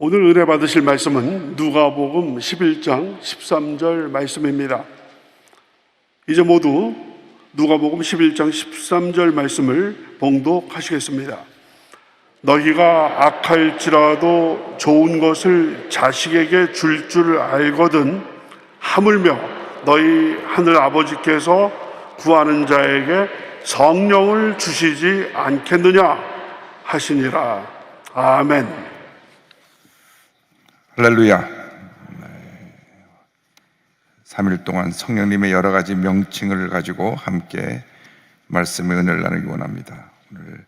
오늘 은혜 받으실 말씀은 누가복음 11장 13절 말씀입니다. 이제 모두 누가복음 11장 13절 말씀을 봉독하시겠습니다. 너희가 악할지라도 좋은 것을 자식에게 줄 줄 알거든 하물며 너희 하늘 아버지께서 구하는 자에게 성령을 주시지 않겠느냐 하시니라. 아멘. 할렐루야. 3일 동안 성령님의 여러 가지 명칭을 가지고 함께 말씀의 은혜를 나누기 원합니다. 오늘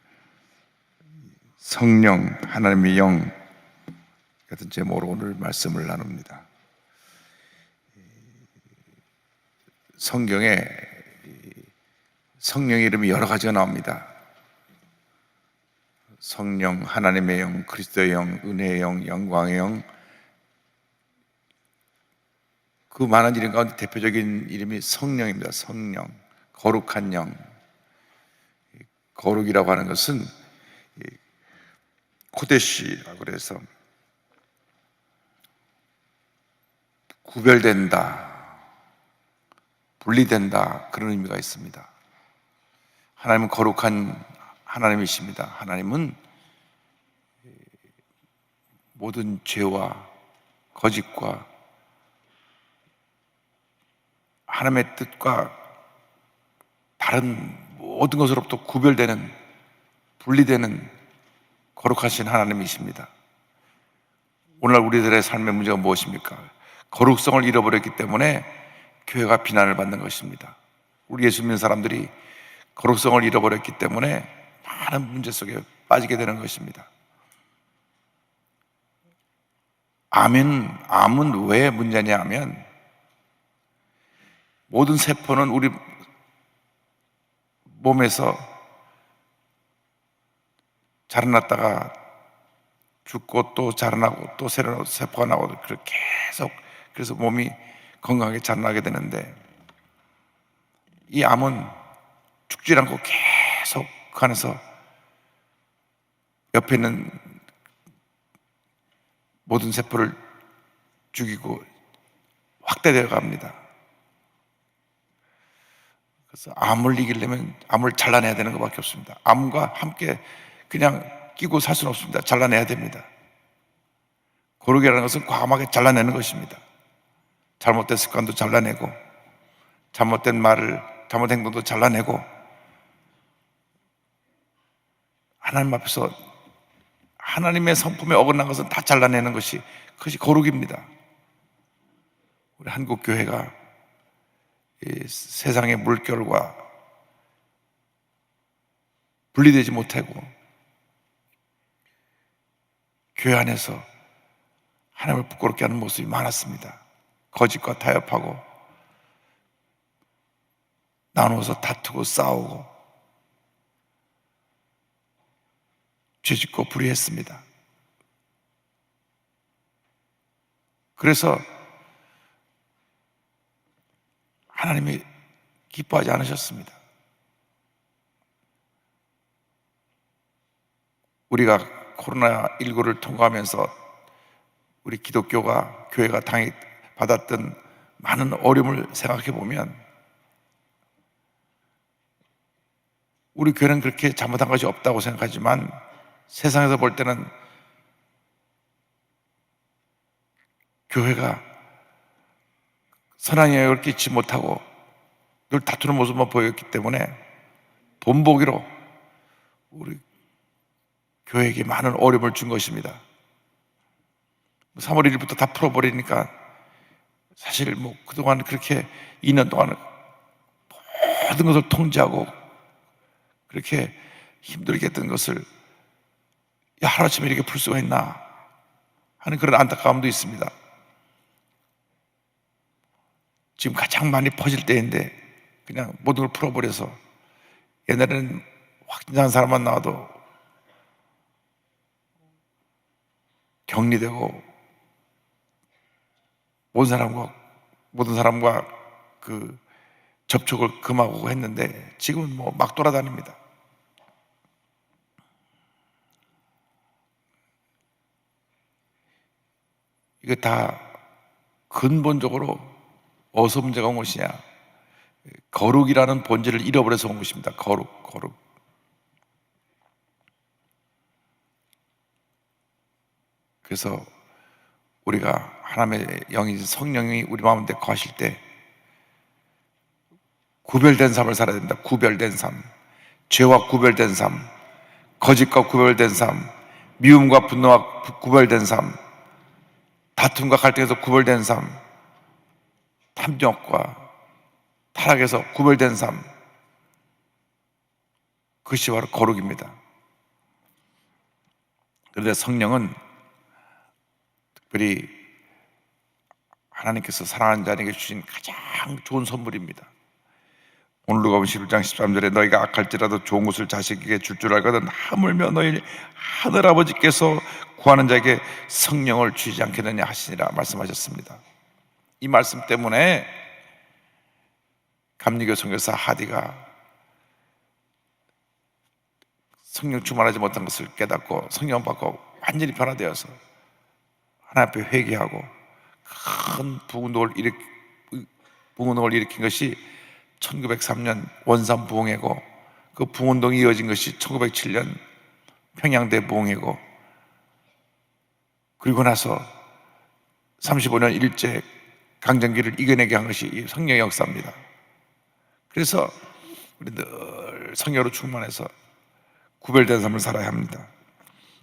성령, 하나님의 영 같은 제목으로 오늘 말씀을 나눕니다. 성경에 성령의 이름이 여러 가지가 나옵니다. 성령, 하나님의 영, 그리스도의 영, 은혜의 영, 영광의 영, 그 많은 이름 가운데 대표적인 이름이 성령입니다. 성령, 거룩한 영. 거룩이라고 하는 것은 코데시라고 그래서 구별된다, 분리된다, 그런 의미가 있습니다. 하나님은 거룩한 하나님이십니다. 하나님은 모든 죄와 거짓과 하나님의 뜻과 다른 모든 것으로부터 구별되는, 분리되는 거룩하신 하나님이십니다. 오늘날 우리들의 삶의 문제가 무엇입니까? 거룩성을 잃어버렸기 때문에 교회가 비난을 받는 것입니다. 우리 예수 믿는 사람들이 거룩성을 잃어버렸기 때문에 많은 문제 속에 빠지게 되는 것입니다. 암은 왜 문제냐 하면, 모든 세포는 우리 몸에서 자라났다가 죽고 또 자라나고 또 새로운 세포가 나오고 그렇게 계속, 그래서 몸이 건강하게 자라나게 되는데, 이 암은 죽지 않고 계속 그 안에서 옆에 있는 모든 세포를 죽이고 확대되어 갑니다. 그래서 암을 이기려면 암을 잘라내야 되는 것밖에 없습니다. 암과 함께 그냥 끼고 살 수는 없습니다. 잘라내야 됩니다. 거룩이라는 것은 과감하게 잘라내는 것입니다. 잘못된 습관도 잘라내고, 잘못된 말을, 잘못 행동도 잘라내고, 하나님 앞에서 하나님의 성품에 어긋난 것은 다 잘라내는 것이, 그것이 거룩입니다. 우리 한국 교회가 이 세상의 물결과 분리되지 못하고 교회 안에서 하나님을 부끄럽게 하는 모습이 많았습니다. 거짓과 타협하고 나누어서 다투고 싸우고 죄짓고 불의했습니다. 그래서 하나님이 기뻐하지 않으셨습니다. 우리가 코로나19를 통과하면서 우리 기독교가, 교회가 받았던 많은 어려움을 생각해 보면, 우리 교회는 그렇게 잘못한 것이 없다고 생각하지만 세상에서 볼 때는 교회가 선한 영향을 끼치지 못하고 늘 다투는 모습만 보였기 때문에 본보기로 우리 교회에게 많은 어려움을 준 것입니다. 3월 1일부터 다 풀어버리니까 사실 그동안 그렇게 2년 동안 모든 것을 통제하고 그렇게 힘들게 했던 것을 하루아침에 이렇게 풀 수가 있나 하는 그런 안타까움도 있습니다. 지금 가장 많이 퍼질 때인데 그냥 모든 걸 풀어버려서, 옛날에는 확진한 사람만 나와도 격리되고 모든 사람과 그 접촉을 금하고 했는데, 지금은 막 돌아다닙니다. 이거 다 근본적으로 어디서 문제가 온 것이냐? 거룩이라는 본질을 잃어버려서 온 것입니다. 거룩. 그래서 우리가 하나님의 영이, 성령이 우리 마음에 거하실 때 구별된 삶을 살아야 된다. 구별된 삶. 죄와 구별된 삶, 거짓과 구별된 삶, 미움과 분노와 구별된 삶, 다툼과 갈등에서 구별된 삶, 탐욕과 타락에서 구별된 삶, 그것이 바로 거룩입니다. 그런데 성령은 특별히 하나님께서 사랑하는 자에게 주신 가장 좋은 선물입니다. 오늘 누가복음 11장 13절에 너희가 악할지라도 좋은 것을 자식에게 줄 줄 알거든 하물며 너희 하늘아버지께서 구하는 자에게 성령을 주지 않겠느냐 하시니라 말씀하셨습니다. 이 말씀 때문에 감리교 선교사 하디가 성령 충만하지 못한 것을 깨닫고 성령 받고 완전히 변화되어서 하나님 앞에 회개하고 큰 부흥운동을 일으킨 것이 1903년 원산 부흥회고, 그 부흥운동이 이어진 것이 1907년 평양대 부흥회고, 그리고 나서 35년 일제 강점기를 이겨내게 한 것이 이 성령의 역사입니다. 그래서 우리 늘 성령으로 충만해서 구별된 삶을 살아야 합니다.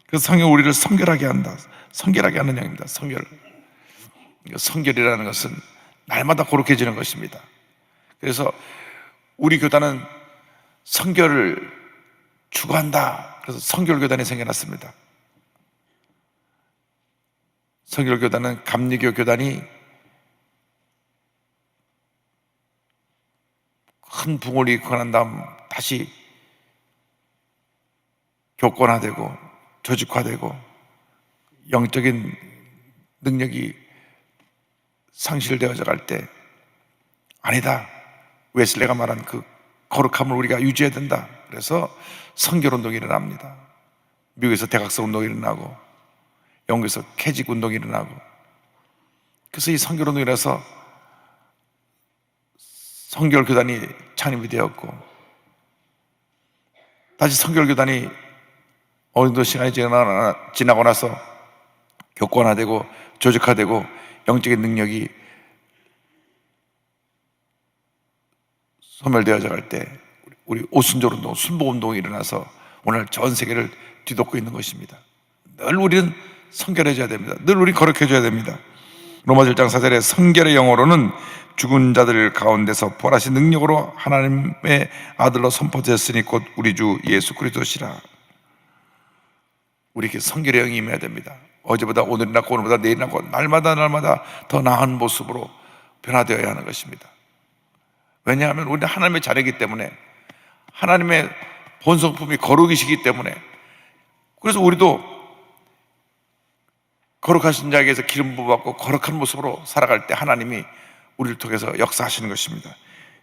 그래서 성령 우리를 성결하게 한다. 성결하게 하는 영입니다. 성결이라는 것은 날마다 거룩해지는 것입니다. 그래서 우리 교단은 성결을 추구한다. 그래서 성결교단이 생겨났습니다. 성결교단은 감리교 교단이 큰 부흥을 일으키고 난 다음 다시 교권화되고 조직화되고 영적인 능력이 상실되어져 갈 때 아니다, 웨슬레가 말한 그 거룩함을 우리가 유지해야 된다. 그래서 성결운동이 일어납니다. 미국에서 대각성 운동이 일어나고 영국에서 캐직 운동이 일어나고, 그래서 이 성결운동이 일어나서 성결교단이 창립이 되었고, 다시 성결교단이 어느 정도 시간이 지나고 나서 교권화되고 조직화되고 영적인 능력이 소멸되어져 갈 때 우리 오순절운동, 순복운동이 일어나서 오늘 전 세계를 뒤덮고 있는 것입니다. 늘 우리는 성결해져야 됩니다. 늘 우리 거룩해져야 됩니다. 로마서 1장 4절에 성결의 영어로는 죽은 자들 가운데서 부활하신 능력으로 하나님의 아들로 선포되었으니 곧 우리 주 예수 그리스도시라. 우리에게 성결의 영이 임해야 됩니다. 어제보다 오늘이 낫고 오늘보다 내일이 낫고 날마다 더 나은 모습으로 변화되어야 하는 것입니다. 왜냐하면 우리는 하나님의 자녀이기 때문에, 하나님의 본성품이 거룩이시기 때문에, 그래서 우리도 거룩하신 자에게서 기름 부어받고 거룩한 모습으로 살아갈 때 하나님이 우리를 통해서 역사하시는 것입니다.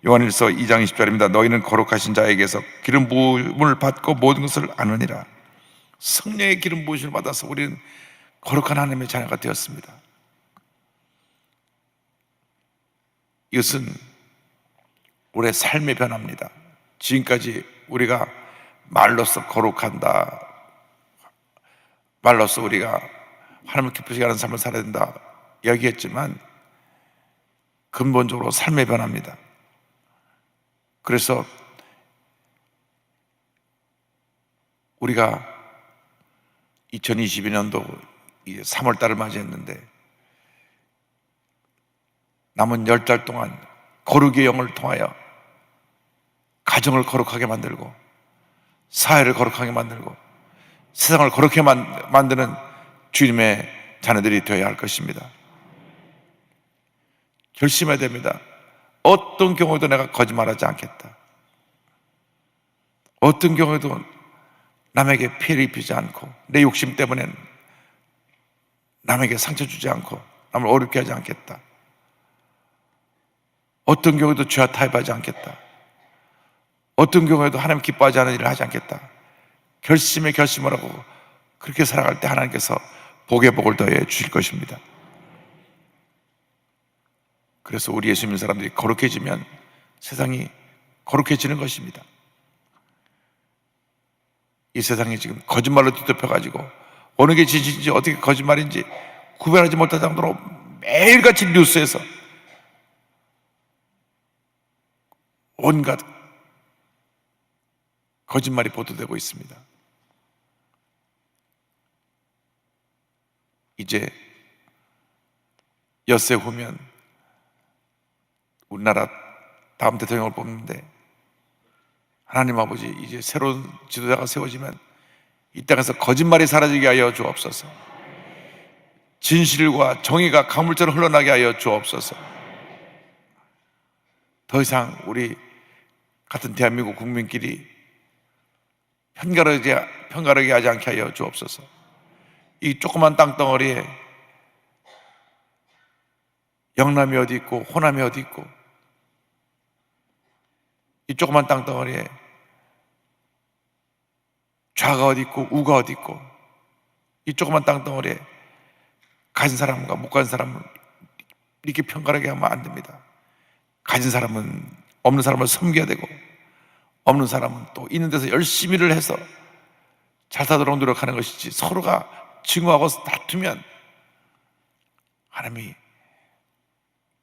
요한일서 2장 20절입니다. 너희는 거룩하신 자에게서 기름 부음을 받고 모든 것을 아느니라. 성령의 기름 부으심을 받아서 우리는 거룩한 하나님의 자녀가 되었습니다. 이것은 우리의 삶의 변화입니다. 지금까지 우리가 말로써 거룩한다, 말로써 우리가 하나님을 기쁘시게 하는 삶을 살아야 된다 이야기했지만 근본적으로 삶의 변화입니다. 그래서 우리가 2022년도 3월 달을 맞이했는데 남은 10달 동안 거룩의 영을 통하여 가정을 거룩하게 만들고 사회를 거룩하게 만들고 세상을 거룩하게 만드는 주님의 자녀들이 되어야 할 것입니다. 결심해야 됩니다. 어떤 경우에도 내가 거짓말하지 않겠다. 어떤 경우에도 남에게 피해를 입히지 않고 내 욕심 때문에 남에게 상처 주지 않고 남을 어렵게 하지 않겠다. 어떤 경우에도 죄와 타협하지 않겠다. 어떤 경우에도 하나님 기뻐하지 않은 일을 하지 않겠다. 결심을 하고 그렇게 살아갈 때 하나님께서 복의 복을 더해 주실 것입니다. 그래서 우리 예수 믿는 사람들이 거룩해지면 세상이 거룩해지는 것입니다. 이 세상이 지금 거짓말로 뒤덮여가지고 어느 게 진실인지 어떻게 거짓말인지 구별하지 못할 정도로 매일같이 뉴스에서 온갖 거짓말이 보도되고 있습니다. 이제 엿새 후면 우리나라 다음 대통령을 뽑는데 하나님 아버지, 이제 새로운 지도자가 세워지면 이 땅에서 거짓말이 사라지게 하여 주옵소서. 진실과 정의가 강물처럼 흘러나게 하여 주옵소서. 더 이상 우리 같은 대한민국 국민끼리 편가르게 하지 않게 하여 주옵소서. 이 조그만 땅덩어리에 영남이 어디 있고 호남이 어디 있고, 이 조그만 땅덩어리에 좌가 어디 있고 우가 어디 있고, 이 조그만 땅덩어리에 가진 사람과 못 가진 사람을 이렇게 편가르게 하면 안 됩니다. 가진 사람은 없는 사람을 섬겨야 되고, 없는 사람은 또 있는 데서 열심히 일을 해서 잘 살도록 노력하는 것이지, 서로가 증오하고 다투면 하나님이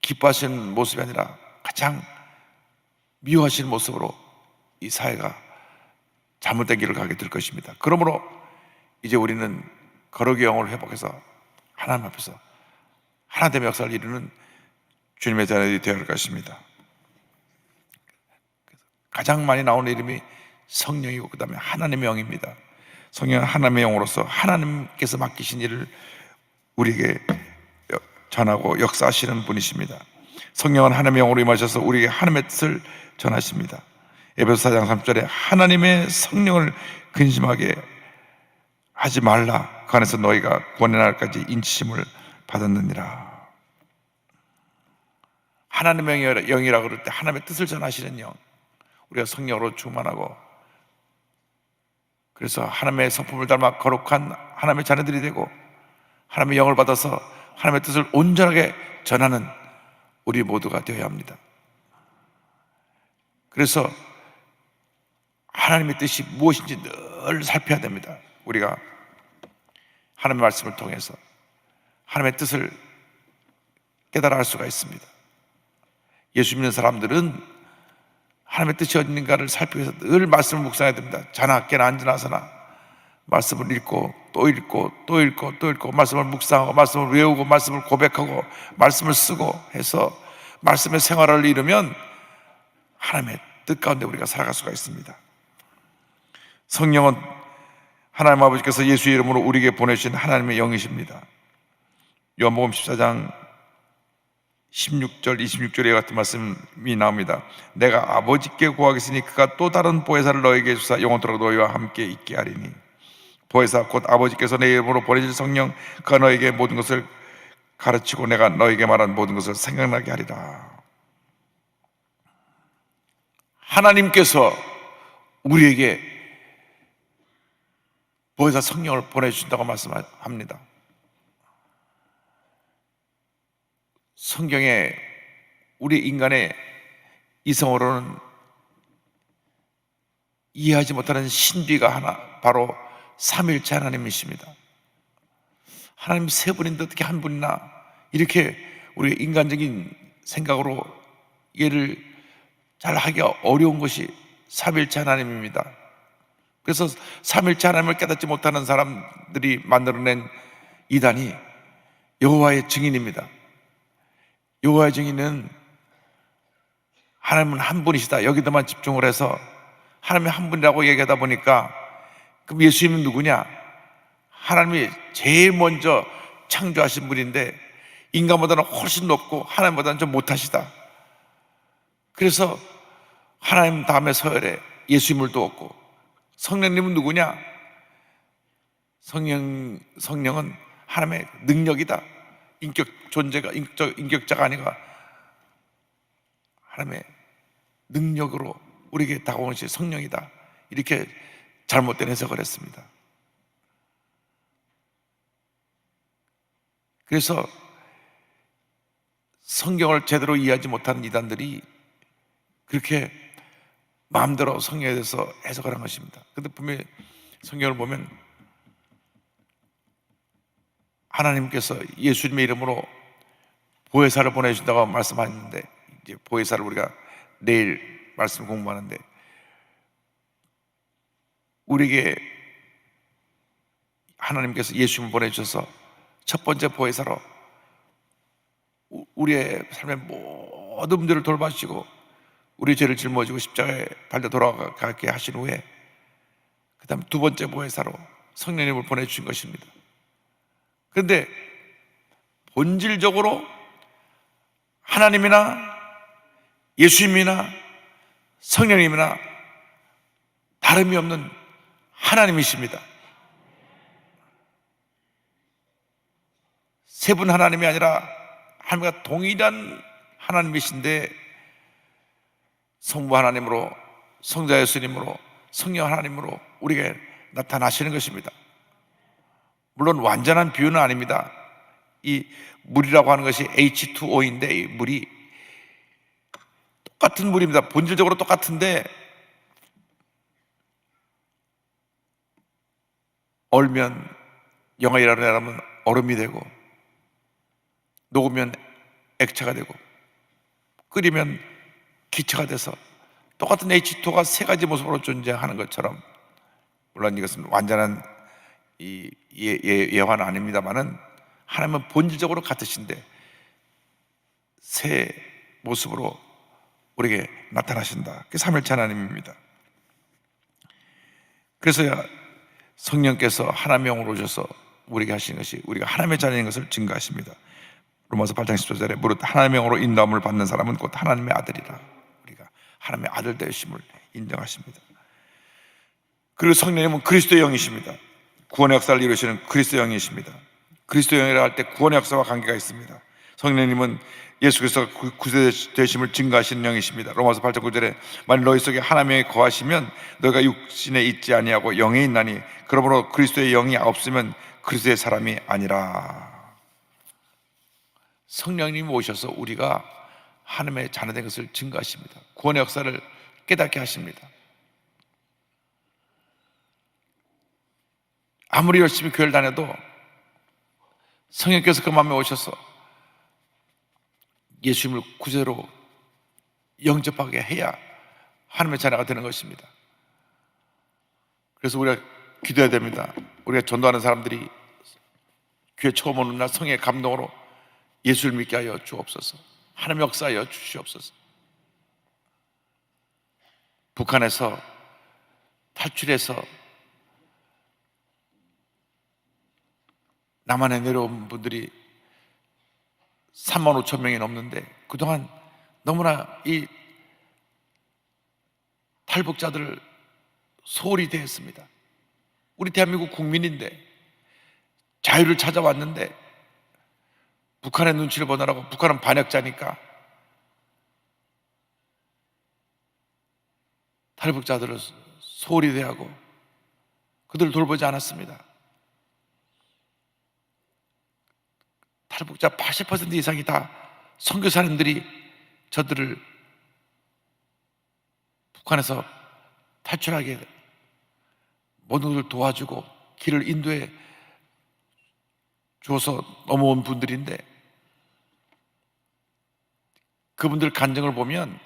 기뻐하시는 모습이 아니라 가장 미워하시는 모습으로 이 사회가 잘못된 길을 가게 될 것입니다. 그러므로 이제 우리는 거룩의 영을 회복해서 하나님 앞에서 하나님의 역사를 이루는 주님의 자녀들이 되어야 할 것입니다. 가장 많이 나오는 이름이 성령이고 그 다음에 하나님의 영입니다. 성령은 하나님의 영으로서 하나님께서 맡기신 일을 우리에게 전하고 역사하시는 분이십니다. 성령은 하나님의 영으로 임하셔서 우리에게 하나님의 뜻을 전하십니다. 에베소 4장 3절에 하나님의 성령을 근심하게 하지 말라, 그 안에서 너희가 구원의 날까지 인치심을 받았느니라. 하나님의 영이라고 그럴 때 하나님의 뜻을 전하시는 영, 우리가 성령으로 충만하고 그래서 하나님의 성품을 닮아 거룩한 하나님의 자녀들이 되고 하나님의 영을 받아서 하나님의 뜻을 온전하게 전하는 우리 모두가 되어야 합니다. 그래서 하나님의 뜻이 무엇인지 늘 살펴야 됩니다. 우리가 하나님의 말씀을 통해서 하나님의 뜻을 깨달아 알 수가 있습니다. 예수 믿는 사람들은 하나님의 뜻이 어딘가를 살피기 위해서 늘 말씀을 묵상해야 됩니다. 자나 깨나 앉으나 서나 말씀을 읽고 또 읽고 또 읽고 또 읽고 말씀을 묵상하고 말씀을 외우고 말씀을 고백하고 말씀을 쓰고 해서 말씀의 생활을 이루면 하나님의 뜻 가운데 우리가 살아갈 수가 있습니다. 성령은 하나님 아버지께서 예수의 이름으로 우리에게 보내주신 하나님의 영이십니다. 요한복음 14장 16절, 26절에 같은 말씀이 나옵니다. 내가 아버지께 구하겠으니 그가 또 다른 보혜사를 너에게 주사 영원토록 너희와 함께 있게 하리니, 보혜사 곧 아버지께서 내 이름으로 보내실 성령, 그가 너에게 모든 것을 가르치고 내가 너에게 말한 모든 것을 생각나게 하리라. 하나님께서 우리에게 보혜사 성령을 보내주신다고 말씀합니다. 성경에 우리 인간의 이성으로는 이해하지 못하는 신비가 하나, 바로 삼위일체 하나님이십니다. 하나님 세 분인데 어떻게 한 분이나, 이렇게 우리 인간적인 생각으로 이해를 잘 하기가 어려운 것이 삼위일체 하나님입니다. 그래서 삼위일체 하나님을 깨닫지 못하는 사람들이 만들어낸 이단이 여호와의 증인입니다. 여호와의 증인은 하나님은 한 분이시다, 여기다만 집중을 해서 하나님이 한 분이라고 얘기하다 보니까, 그럼 예수님은 누구냐? 하나님이 제일 먼저 창조하신 분인데 인간보다는 훨씬 높고 하나님보다는 좀 못하시다. 그래서 하나님 다음에 서열에 예수님을 두었고, 성령님은 누구냐? 성령은 하나님의 능력이다. 인격 존재가, 인격자가 아니라 하나님의 능력으로 우리에게 다가오신 성령이다. 이렇게 잘못된 해석을 했습니다. 그래서 성경을 제대로 이해하지 못하는 이단들이 그렇게 마음대로 성경에 대해서 해석하는 것입니다. 근데 분명히 성경을 보면 하나님께서 예수님의 이름으로 보혜사를 보내주신다고 말씀하셨는데, 이제 보혜사를 우리가 내일 말씀 공부하는데, 우리에게 하나님께서 예수님을 보내주셔서 첫 번째 보혜사로 우리의 삶의 모든 문제를 돌봐주시고 우리 죄를 짊어지고 십자가에 달려 돌아가게 하신 후에 그 다음 두 번째 보혜사로 성령님을 보내주신 것입니다. 그런데 본질적으로 하나님이나 예수님이나 성령님이나 다름이 없는 하나님이십니다. 세 분 하나님이 아니라 하나님과 동일한 하나님이신데, 성부 하나님으로, 성자 예수님으로, 성령 하나님으로 우리에게 나타나시는 것입니다. 물론 완전한 비유는 아닙니다. 이 물이라고 하는 것이 H2O인데, 이 물이 똑같은 물입니다. 본질적으로 똑같은데 얼면, 영어로 말하면 얼음이 되고, 녹으면 액체가 되고, 끓이면 기체가 돼서 똑같은 H2O가 세 가지 모습으로 존재하는 것처럼, 물론 이것은 완전한 예화는 아닙니다만은 하나님은 본질적으로 같으신데 새 모습으로 우리에게 나타나신다. 그게 삼일체 하나님입니다. 그래서 성령께서 하나님의 영으로 오셔서 우리에게 하시는 것이 우리가 하나님의 자녀인 것을 증거하십니다. 로마서 8장 14절에 무릇 하나님의 영으로 인도함을 받는 사람은 곧 하나님의 아들이라. 우리가 하나님의 아들 되심을 인정하십니다. 그리고 성령님은 그리스도의 영이십니다. 구원의 역사를 이루시는 그리스도의 영이십니다. 그리스도의 영이라 할 때 구원의 역사와 관계가 있습니다. 성령님은 예수 그리스도가 구세 되심을 증거하시는 영이십니다. 로마서 8장 9절에 만일 너희 속에 하나님의 영이 거하시면 너희가 육신에 있지 아니하고 영에 있나니 그러므로 그리스도의 영이 없으면 그리스도의 사람이 아니라. 성령님이 오셔서 우리가 하나님의 자녀된 것을 증거하십니다. 구원의 역사를 깨닫게 하십니다. 아무리 열심히 교회를 다녀도 성령께서 그 마음에 오셔서 예수님을 구세로 영접하게 해야 하나님의 자녀가 되는 것입니다. 그래서 우리가 기도해야 됩니다. 우리가 전도하는 사람들이 교회 처음 오는 날 성령의 감동으로 예수를 믿게 하여 주옵소서. 하나님의 역사하여 주시옵소서. 북한에서 탈출해서 남한에 내려온 분들이 3만 5천 명이 넘는데 그동안 너무나 이 탈북자들을 소홀히 대했습니다. 우리 대한민국 국민인데 자유를 찾아왔는데 북한의 눈치를 보느라고, 북한은 반역자니까 탈북자들을 소홀히 대하고 그들을 돌보지 않았습니다. 탈북자 80% 이상이 다 선교사님들이 저들을 북한에서 탈출하게 모든 것을 도와주고 길을 인도해 주어서 넘어온 분들인데, 그분들 간증을 보면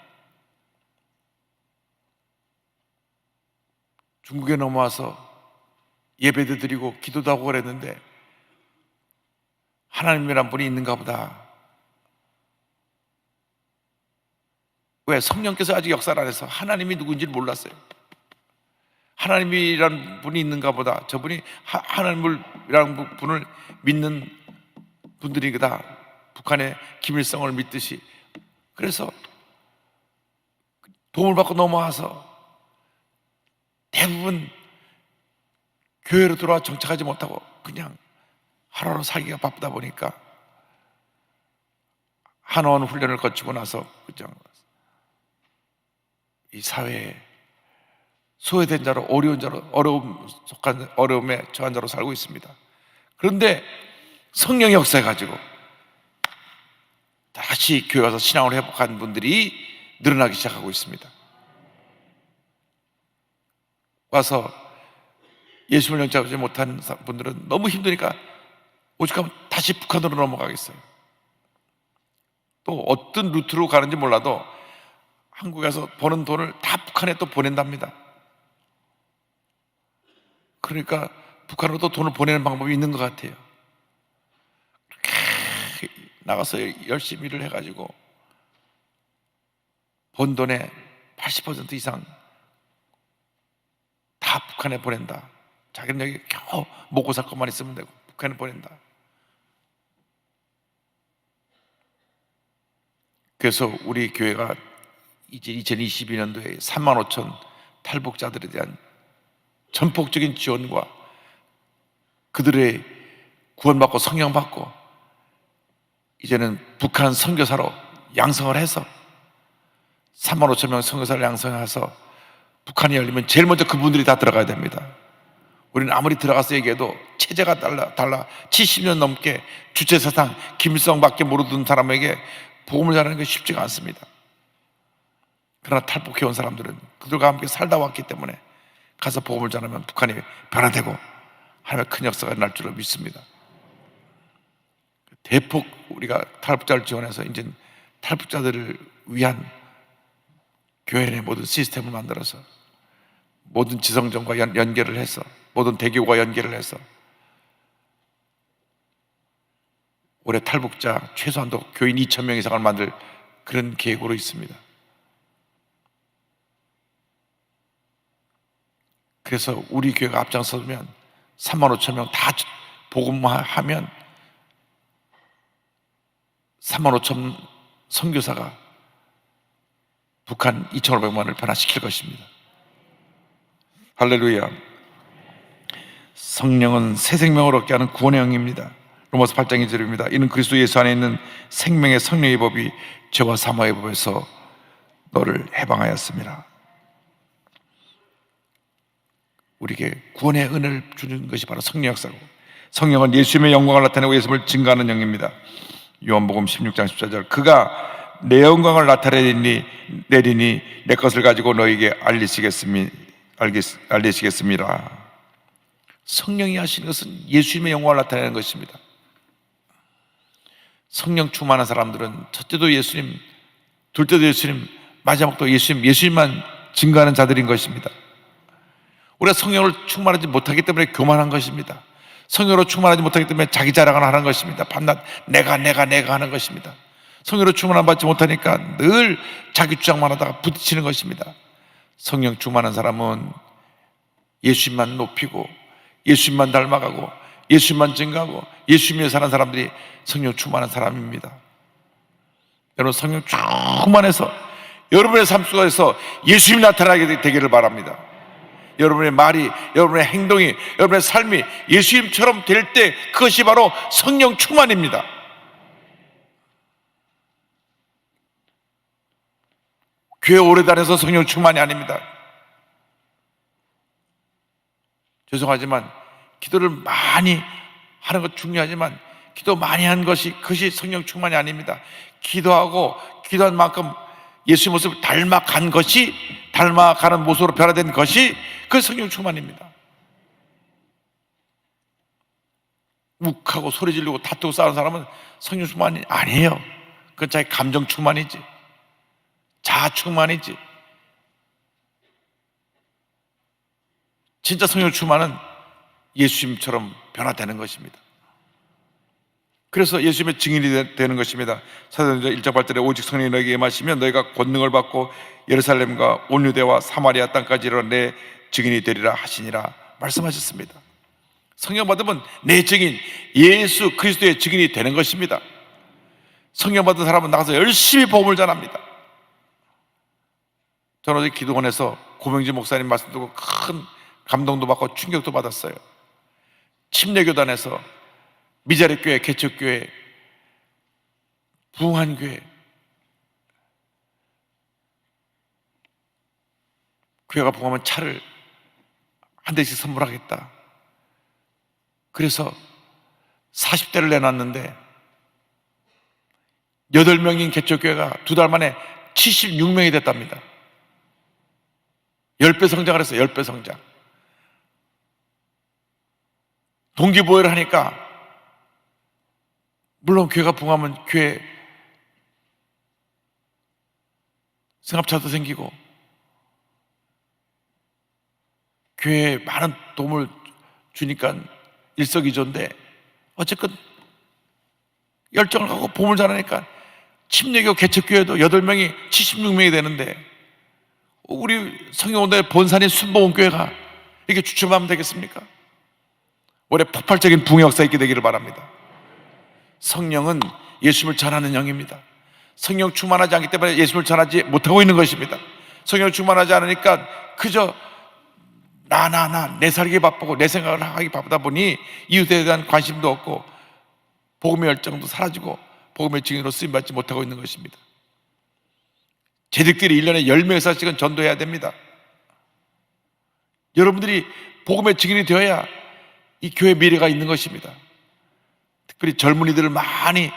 중국에 넘어와서 예배도 드리고 기도도 하고 그랬는데 하나님이란 분이 있는가 보다. 왜? 성령께서 아직 역사를 안 해서 하나님이 누구인지를 몰랐어요. 하나님이란 분이 있는가 보다. 저분이 하나님이라는 분을 믿는 분들이다. 북한의 김일성을 믿듯이. 그래서 도움을 받고 넘어와서 대부분 교회로 돌아와 정착하지 못하고 그냥 하루하루 살기가 바쁘다 보니까 한원 훈련을 거치고 나서 그냥 이 사회에 소외된 자로, 어려운 자로, 어려움에 처한 자로 살고 있습니다. 그런데 성령의 역사해 가지고 다시 교회 가서 신앙을 회복한 분들이 늘어나기 시작하고 있습니다. 와서 예수를 영접하지 못한 분들은 너무 힘드니까 오죽하면 다시 북한으로 넘어가겠어요. 또 어떤 루트로 가는지 몰라도 한국에서 버는 돈을 다 북한에 또 보낸답니다. 그러니까 북한으로 또 돈을 보내는 방법이 있는 것 같아요. 그렇게 나가서 열심히 일을 해가지고 번 돈의 80% 이상 다 북한에 보낸다. 자기는 여기 겨우 먹고 살 것만 있으면 되고 북한에 보낸다. 그래서 우리 교회가 이제 2022년도에 3만 5천 탈북자들에 대한 전폭적인 지원과 그들의 구원받고 성령받고 이제는 북한 선교사로 양성을 해서 3만 5천 명 선교사를 양성해서 북한이 열리면 제일 먼저 그분들이 다 들어가야 됩니다. 우리는 아무리 들어가서 얘기해도 체제가 달라 70년 넘게 주체사상 김일성밖에 모르던 사람에게 복음을 전하는 게 쉽지가 않습니다. 그러나 탈북해온 사람들은 그들과 함께 살다 왔기 때문에 가서 복음을 전하면 북한이 변화되고 하나님의 큰 역사가 날 줄로 믿습니다. 대폭 우리가 탈북자를 지원해서 이제 탈북자들을 위한 교회 내 모든 시스템을 만들어서 모든 지성전과 연계를 해서 모든 대교과 연계를 해서 올해 탈북자 최소한도 교인 2,000명 이상을 만들 그런 계획으로 있습니다. 그래서 우리 교회가 앞장서면 3만 5천 명 다 복음화하면 3만 5천 선교사가 북한 2,500만을 변화시킬 것입니다. 할렐루야. 성령은 새 생명을 얻게 하는 구원의 영입니다. 로마서 8장 2절입니다. 이는 그리스도 예수 안에 있는 생명의 성령의 법이 죄와 사망의 법에서 너를 해방하였습니다. 우리에게 구원의 은혜를 주는 것이 바로 성령 역사고, 성령은 예수님의 영광을 나타내고 예수님을 증거하는 영입니다. 요한복음 16장 14절, 그가 내 영광을 나타내리니 내 것을 가지고 너에게 알리시겠습니다. 성령이 하시는 것은 예수님의 영광을 나타내는 것입니다. 성령 충만한 사람들은 첫째도 예수님, 둘째도 예수님, 마지막도 예수님만 증거하는 자들인 것입니다. 우리가 성령을 충만하지 못하기 때문에 교만한 것입니다. 성령으로 충만하지 못하기 때문에 자기 자랑을 하는 것입니다. 밤낮 내가 하는 것입니다. 성령으로 충만함 받지 못하니까 늘 자기 주장만 하다가 부딪히는 것입니다. 성령 충만한 사람은 예수님만 높이고 예수님만 닮아가고 예수님만 증거하고 예수님에 사는 사람들이 성령 충만한 사람입니다. 여러분, 성령 충만해서 여러분의 삶 속에서 예수님이 나타나게 되기를 바랍니다. 여러분의 말이, 여러분의 행동이, 여러분의 삶이 예수님처럼 될 때 그것이 바로 성령 충만입니다. 교회 오래 다녀서 성령 충만이 아닙니다. 죄송하지만 기도를 많이 하는 것 중요하지만 기도 많이 한 것이 그것이 성령 충만이 아닙니다. 기도한 만큼 예수의 모습을 닮아가는 모습으로 변화된 것이 그 성령 충만입니다. 욱하고 소리 지르고 다투고 싸우는 사람은 성령 충만이 아니에요. 그건 자기 감정 충만이지, 자아 충만이지. 진짜 성령 충만은 예수님처럼 변화되는 것입니다. 그래서 예수님의 증인이 되는 것입니다. 사도행전 1장 8절에 오직 성령이 너에게 임하시면 너희가 권능을 받고 예루살렘과 온 유대와 사마리아 땅까지 이르러 내 증인이 되리라 하시니라 말씀하셨습니다. 성령 받으면 내 증인, 예수 그리스도의 증인이 되는 것입니다. 성령 받은 사람은 나가서 열심히 복음을 전합니다. 저는 어제 기도원에서 고명진 목사님 말씀 듣고 큰 감동도 받고 충격도 받았어요. 침례교단에서 미자립교회, 개척교회, 부흥한 교회, 교회가 부흥하면 차를 한 대씩 선물하겠다. 그래서 40대를 내놨는데 8명인 개척교회가 2달 만에 76명이 됐답니다. 10배 성장을 했어요. 10배 성장. 동기부여를 하니까 물론 교회가 붕하면 교회 승합차도 생기고 교회에 많은 도움을 주니까 일석이조인데, 어쨌건 열정을 갖고 보물 잘하니까 침례교 개척교회도 8명이 76명이 되는데, 우리 성경원들의 본산인 순복음교회가 이렇게 주춤하면 되겠습니까? 올해 폭발적인 붕의 역사 있게 되기를 바랍니다. 성령은 예수님을 전하는 영입니다. 성령 충만하지 않기 때문에 예수님을 전하지 못하고 있는 것입니다. 성령 충만하지 않으니까 그저 내 살기 바쁘고 내 생각을 하기 바쁘다 보니 이웃에 대한 관심도 없고 복음의 열정도 사라지고 복음의 증인으로 쓰임받지 못하고 있는 것입니다. 재직들이 1년에 10명에서씩은 전도해야 됩니다. 여러분들이 복음의 증인이 되어야 이 교회 미래가 있는 것입니다. 특별히 젊은이들을 많이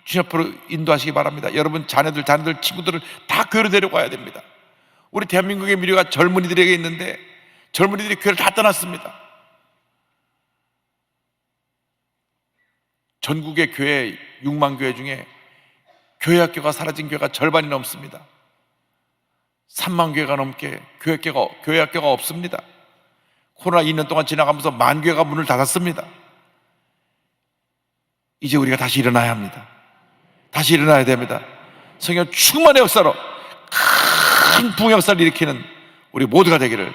주님 앞으로 인도하시기 바랍니다. 여러분 자녀들, 친구들을 다 교회로 데려가야 됩니다. 우리 대한민국의 미래가 젊은이들에게 있는데 젊은이들이 교회를 다 떠났습니다. 전국의 교회 6만 교회 중에 교회학교가 사라진 교회가 절반이 넘습니다. 3만 교회가 넘게 교회학교가 없습니다. 코로나 2년 동안 지나가면서 10,000 교회가 문을 닫았습니다. 이제 우리가 다시 일어나야 합니다. 다시 일어나야 됩니다. 성령 충만의 역사로 큰 부흥 역사를 일으키는 우리 모두가 되기를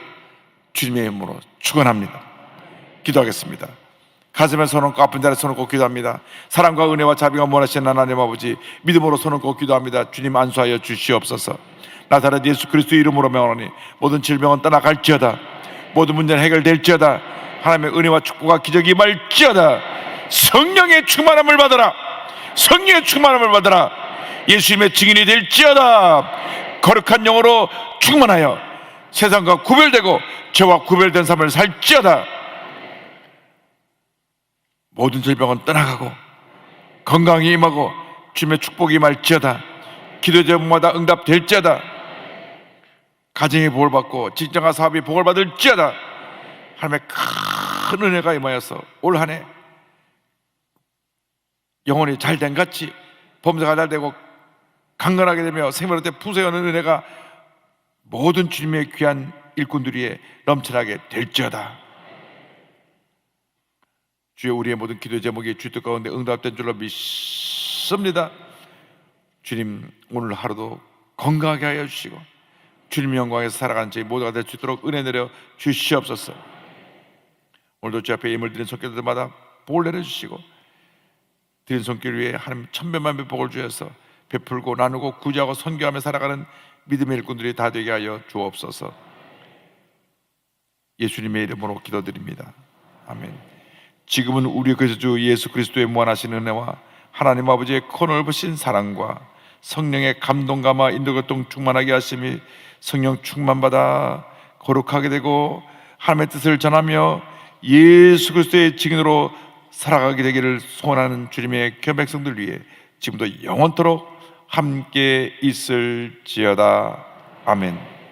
주님의 이름으로 축원합니다. 기도하겠습니다. 가슴에 손 얹고 아픈 자리에 손 얹고 기도합니다. 사랑과 은혜와 자비가 원하시는 하나님 아버지, 믿음으로 손 얹고 기도합니다. 주님 안수하여 주시옵소서. 나사렛 예수 그리스도의 이름으로 명하노니 모든 질병은 떠나갈지어다. 모든 문제는 해결될지어다. 하나님의 은혜와 축복과 기적이 임할지어다. 성령의 충만함을 받아라. 성령의 충만함을 받아라. 예수님의 증인이 될지어다. 거룩한 영으로 충만하여 세상과 구별되고 죄와 구별된 삶을 살지어다. 모든 질병은 떠나가고 건강이 임하고 주님의 축복이 임할지어다. 기도 제목마다 응답될지어다. 가정이 복을 받고 직장과 사업이 복을 받을지어다. 하나님의 큰 은혜가 임하여서 올 한 해 영혼이 잘된 같이 범사가 잘되고 강건하게 되며 생명의 풍성한 은혜가 모든 주님의 귀한 일꾼들 위에 넘쳐나게 될지어다. 주여, 우리의 모든 기도 제목이 주 뜻 가운데 응답된 줄로 믿습니다. 주님, 오늘 하루도 건강하게 하여 주시고 주님 영광에서 살아가는 저희 모두가 될 수 있도록 은혜 내려 주시옵소서. 오늘도 주 앞에 예물 드린 손길들마다 복을 내려주시고 드린 손길 위에 하나님 천배만배 복을 주셔서 베풀고 나누고 구제하고 선교하며 살아가는 믿음의 일꾼들이 다 되게 하여 주옵소서. 예수님의 이름으로 기도드립니다. 아멘. 지금은 우리 그리스도 예수 그리스도의 무한하신 은혜와 하나님 아버지의 커넓으신 사랑과 성령의 감동감화 인도교통 충만하게 하심이 성령 충만받아 거룩하게 되고 하나님의 뜻을 전하며 예수 그리스도의 증인으로 살아가게 되기를 소원하는 주님의 귀한 백성들 위해 지금도 영원토록 함께 있을지어다. 아멘.